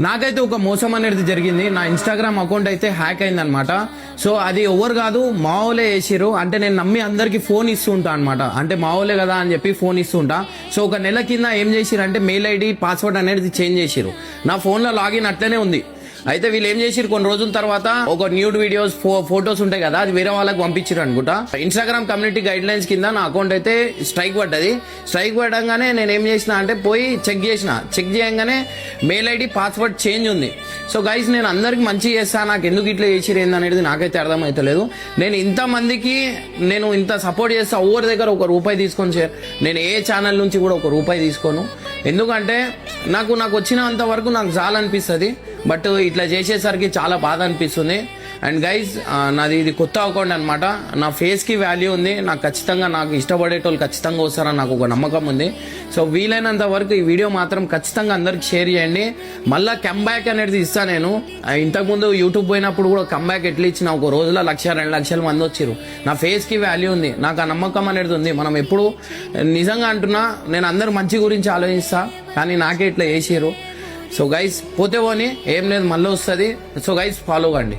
నాకైతే ఒక మోసం అనేది జరిగింది. నా ఇన్స్టాగ్రామ్ అకౌంట్ అయితే హ్యాక్ అయిందనమాట. సో అది ఎవరు కాదు, మా వాళ్ళే చేసిర్రు. అంటే నేను నమ్మి అందరికి ఫోన్ ఇస్తూ ఉంటా అనమాట. అంటే మా వాళ్ళే కదా అని చెప్పి ఫోన్ ఇస్తూ ఉంటా. సో ఒక నెల కింద ఏం చేసిరంటే మెయిల్ ఐడి పాస్వర్డ్ అనేది చేంజ్ చేసిర్రు. నా ఫోన్లో లాగిన్ అట్లనే ఉంది. అయితే వీళ్ళు ఏం చేసిరు, కొన్ని రోజుల తర్వాత ఒక న్యూడ్ వీడియోస్ ఫోటోస్ ఉంటాయి కదా, అది వేరే వాళ్ళకి పంపించారు అనుకుంటా. ఇన్స్టాగ్రామ్ కమ్యూనిటీ గైడ్ లైన్స్ కింద నా అకౌంట్ అయితే స్ట్రైక్ పడ్డది. స్ట్రైక్ పడగానే నేను ఏం చేసిన అంటే పోయి చెక్ చేయగానే మెయిల్ ఐడి పాస్వర్డ్ చేంజ్ ఉంది. సో గైస్, నేను అందరికి మంచి చేస్తాను, నాకు ఎందుకు ఇట్లా చేసిరు ఏందనేది నాకైతే అర్థమైతలేదు. నేను ఇంతమందికి నేను ఇంత సపోర్ట్ చేస్తా, ఎవరి దగ్గర ఒక రూపాయి తీసుకొని నేను ఏ ఛానల్ నుంచి కూడా ఒక రూపాయి తీసుకోను. ఎందుకంటే నాకు వచ్చినంత వరకు నాకు చాలనిపిస్తుంది. బట్ ఇట్లా చేసేసరికి చాలా బాధ అనిపిస్తుంది. అండ్ గైజ్, నాది ఇది కొత్త అకౌంట్ అనమాట. నా ఫేస్కి వాల్యూ ఉంది. నాకు ఖచ్చితంగా నాకు ఇష్టపడేటోళ్ళు ఖచ్చితంగా వస్తారని నాకు ఒక నమ్మకం ఉంది. సో వీలైనంత వరకు ఈ వీడియో మాత్రం ఖచ్చితంగా అందరికి షేర్ చేయండి. మళ్ళీ కంబ్యాక్ అనేది ఇస్తాను నేను. ఇంతకుముందు యూట్యూబ్ పోయినప్పుడు కూడా కంబ్యాక్ ఎట్లా ఇచ్చిన, ఒక రోజులో 1-2 లక్షల మంది వచ్చారు. నా ఫేస్కి వాల్యూ ఉంది, నాకు ఆ నమ్మకం అనేది ఉంది. మనం ఎప్పుడు నిజంగా అంటున్నా, నేను అందరు మంచి గురించి ఆలోచిస్తా, కానీ నాకే ఇట్లా చేసారు. సో గైస్, పోతే పోని ఏం లేదు, మళ్ళీ వస్తుంది. సో గైస్, ఫాలో కండి.